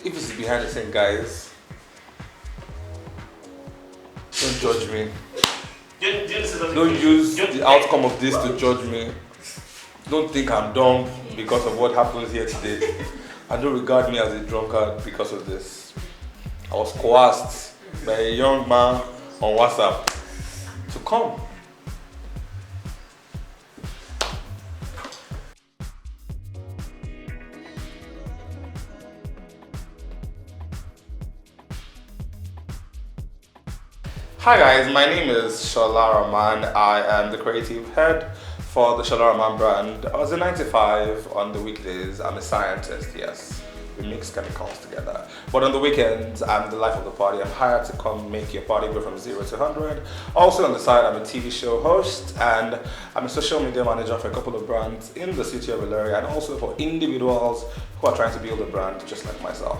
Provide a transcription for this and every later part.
If it's behind the scene, guys, don't judge me. Don't use the outcome of this to judge me. Don't think I'm dumb because of what happens here today. And don't regard me as a drunkard because of this. I was coerced by a young man on WhatsApp to come. Hi guys, my name is Sola Rahman. I am the creative head for the Sola Rahman brand. I was a 9 to 5 on the weekdays. I'm a scientist, yes. We mix chemicals together. But on the weekends, I'm the life of the party. I'm hired to come make your party go from 0 to 100. Also on the side, I'm a TV show host and I'm a social media manager for a couple of brands in the city of Illyria and also for individuals who are trying to build a brand just like myself.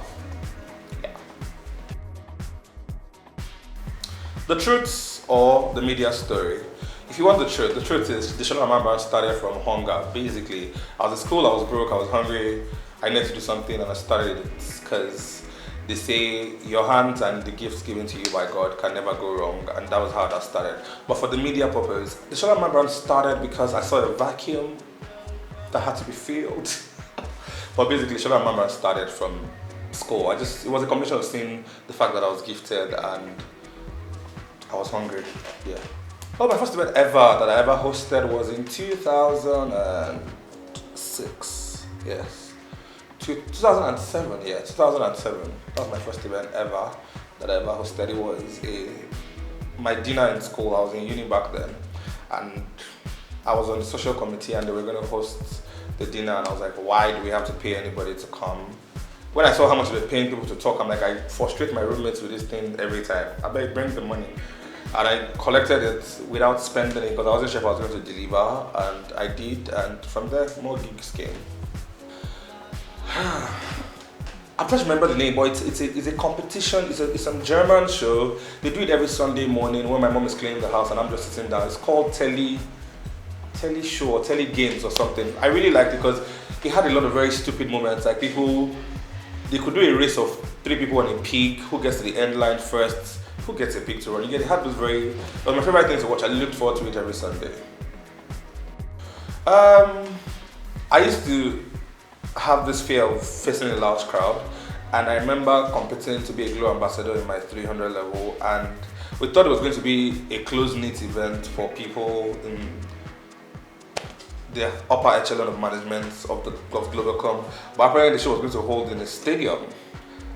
The truth or the media story. If you want the truth is the Sola Rahman brand started from hunger. Basically, I was in school, I was broke, I was hungry, I needed to do something and I started it because they say your hands and the gifts given to you by God can never go wrong, and that was how that started. But for the media purpose, the Sola Rahman brand started because I saw a vacuum that had to be filled. But basically, Sola Rahman brand started from school. It was a combination of seeing the fact that I was gifted and I was hungry, yeah. Oh, my first event ever that I ever hosted was in 2006, yes. 2007, yeah, 2007. That was my first event ever that I ever hosted. It was my dinner in school. I was in uni back then, and I was on the social committee and they were going to host the dinner, and I was like, why do we have to pay anybody to come? When I saw how much they were paying people to talk, I'm like, I frustrate my roommates with this thing every time. I better bring the money. And I collected it without spending it because I wasn't sure if I was going to deliver, and I did, and from there, more gigs came. I'm trying to remember the name, but it's a competition, it's a German show. They do it every Sunday morning when my mom is cleaning the house and I'm just sitting down. It's called Telly Show or Telly Games or something. I really liked it because it had a lot of very stupid moments, like they could do a race of 3 people on a pig, who gets to the end line first, who gets a pig to run. It had those it was my favorite thing to watch. I looked forward to it every Sunday. I used to have this fear of facing a large crowd, and I remember competing to be a Glow ambassador in my 300 level, and we thought it was going to be a close-knit event for people in the upper echelon of management of Globacom, but apparently the show was going to hold in a stadium,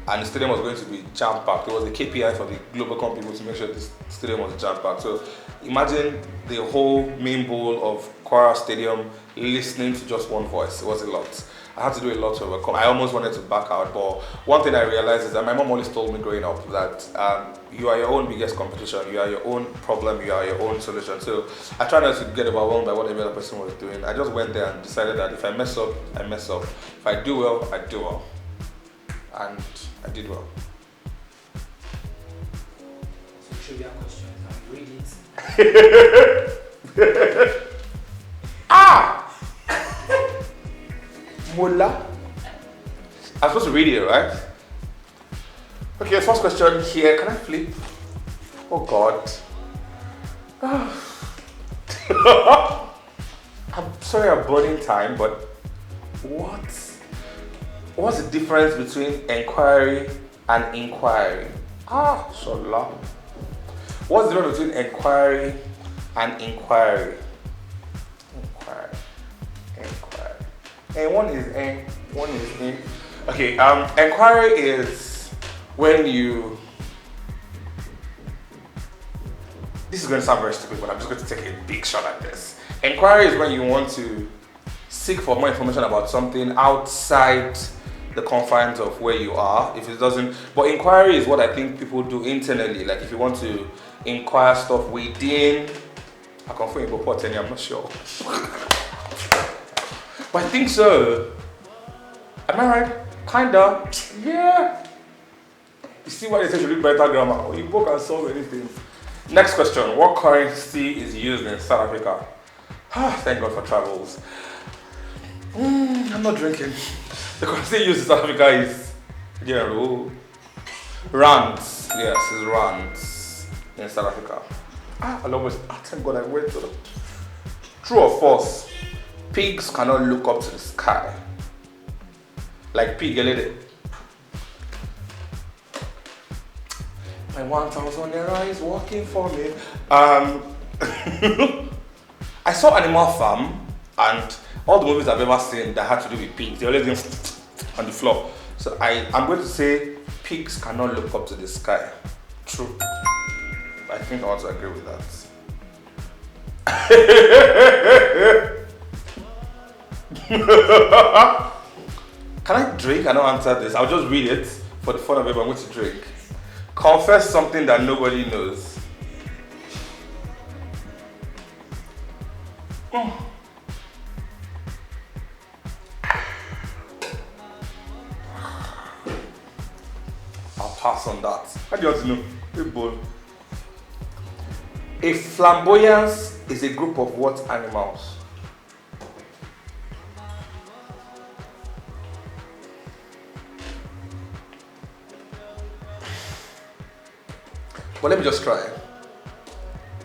and the stadium was going to be jam-packed. It was a KPI for the Globacom people to make sure this stadium was jam-packed. So imagine the whole main bowl of Kwara Stadium listening to just one voice. It was a lot. I had to do a lot to overcome. I almost wanted to back out, but one thing I realized is that my mom always told me growing up that you are your own biggest competition, you are your own problem, you are your own solution. So I tried not to get overwhelmed by what every other person was doing. I just went there and decided that if I mess up, I mess up. If I do well, I do well. And I did well. So trivia question, can you read it? Ah! Mullah. I'm supposed to read it, right? Okay, first question here. Can I flip? Oh God. I'm sorry I'm burning time, but what's the difference between enquiry and inquiry? Sola. What's the difference between enquiry and inquiry? Inquiry. And one is in, one is in. Okay, enquiry is when you. This is going to sound very stupid, but I'm just going to take a big shot at this. Enquiry is when you want to seek for more information about something outside the confines of where you are. If it doesn't, but inquiry is what I think people do internally. Like if you want to inquire stuff within. I confirm you report any, I'm not sure. But I think so. Am I right? Kinda. Yeah. You see why they say you read better grammar? Or you book and solve anything. Next question. What currency is used in South Africa? Thank God for travels. I'm not drinking. The currency used in South Africa is rands. Yes, it's rands in South Africa. I almost. Thank God I went to the. True or false? Pigs cannot look up to the sky. Like pig, lady. My 1,000 naira is working for me. I saw Animal Farm, and all the movies I've ever seen that had to do with pigs, they always do on the floor. So I'm going to say pigs cannot look up to the sky. True. I think I want to agree with that. Can I drink? I don't answer this. I'll just read it for the fun of it. I'm going to drink. Confess something that nobody knows. I'll pass on that. How do you want to know? Hey, boy. A flamboyance is a group of what animals? But let me just try.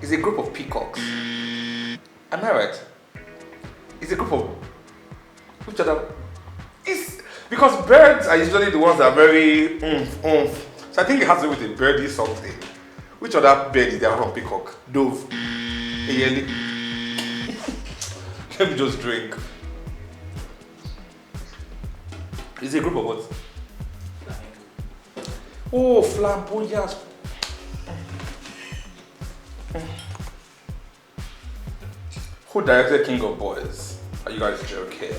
It's a group of peacocks. Am I right? It's a group of which other? It's because birds are usually the ones that are very So I think it has to do with a birdie something. Which other bird is there from peacock? Dove. Let me just drink. It's a group of what? Oh, flamboyance. Who directed King of Boys? Are you guys joking?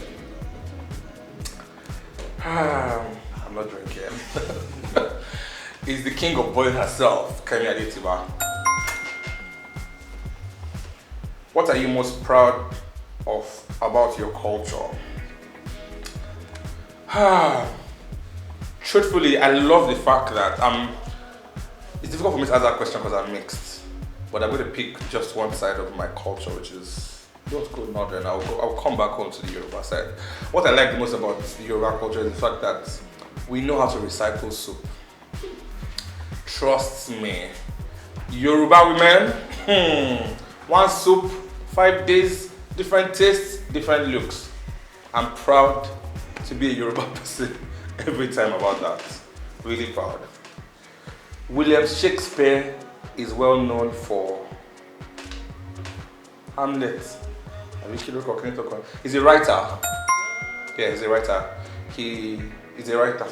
I'm not drinking. Is the King of Boys herself, TELLYTRIVIA? What are you most proud of about your culture? Truthfully, I love the fact that it's difficult for me to answer that question because I'm mixed. But I'm going to pick just one side of my culture, which is don't go northern. I'll come back home to the Yoruba side. What I like the most about the Yoruba culture is the fact that we know how to recycle soup. Trust me. Yoruba women, one soup, 5 days, different tastes, different looks. I'm proud to be a Yoruba person every time about that. Really proud. William Shakespeare is well known for Hamlet. He's a writer. Yeah, he's a writer. He is a writer.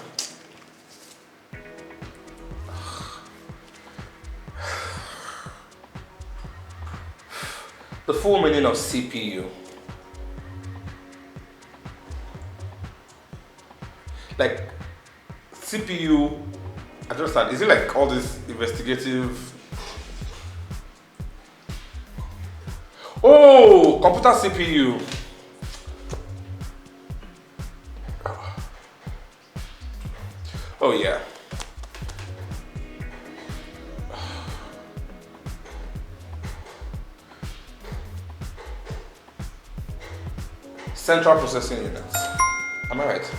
The full meaning of C.P.U. Like C.P.U. I don't understand. Is it like all this investigative? Oh, computer C.P.U. Oh yeah. Central processing units. Am I right?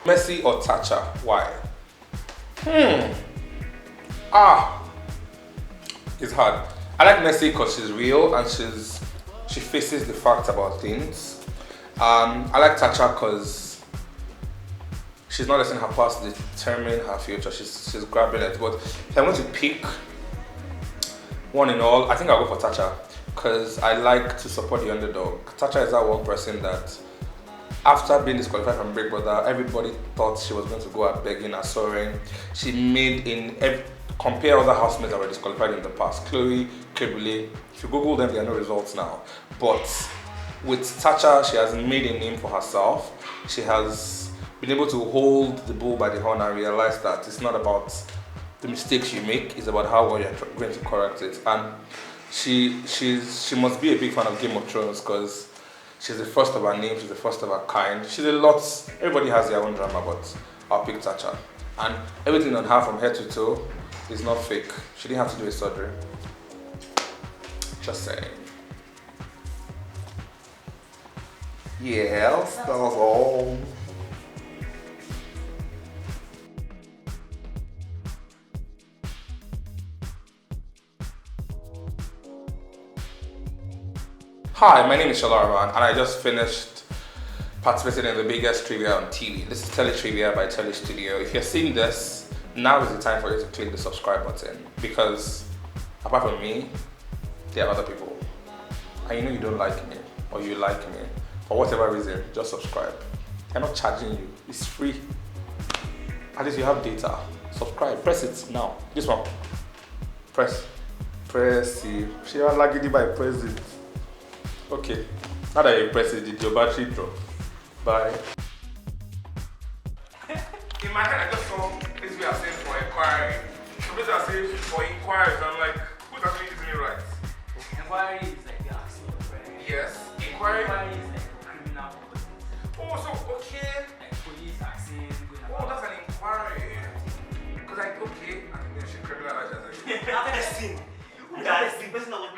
Messi or Thatcher? Why? It's hard. I like Messi because she's real and she faces the facts about things. I like Thatcher because she's not letting her past determine her future. She's grabbing it. But if I'm going to pick one in all, I think I'll go for Thatcher because I like to support the underdog. Thatcher is that one person that after being disqualified from Big Brother, everybody thought she was going to go out begging and soaring. She made compare other housemates that were disqualified in the past. Chloe, Kebule, if you Google them, there are no results now. But with Thatcher, she has made a name for herself. She has been able to hold the bull by the horn and realize that it's not about the mistakes you make, it's about how well you're going to correct it. And she must be a big fan of Game of Thrones because she's the first of her name, she's the first of her kind. She's a lot, everybody has their own drama, but I'll pick Thatcher. And everything on her from head to toe is not fake. She didn't have to do a surgery. Just saying. Yes, that was all. Hi, my name is Sola Rahman, and I just finished participating in the biggest trivia on TV. This is TELLYTRIVIA by TELLYSTUDIO. If you're seeing this, now is the time for you to click the subscribe button, because apart from me, there are other people. And you know you don't like me, or you like me, for whatever reason, just subscribe. I'm not charging you, it's free. At least you have data. Subscribe, press it now. This one. Press it. She was lagging by press it. Okay, now that you press it, did your battery drop? Bye. In my head, I just saw this way I saying for inquiry. So this I say for inquiries, I'm like, who's actually using it right? Inquiry is like you're asking a friend. Yes, inquiry. Inquiry is like criminal purposes. Oh, so okay. Like police asking, going Oh, about. that's an inquiry. Because like, okay, I think they should criminalize that. Person that is the person that was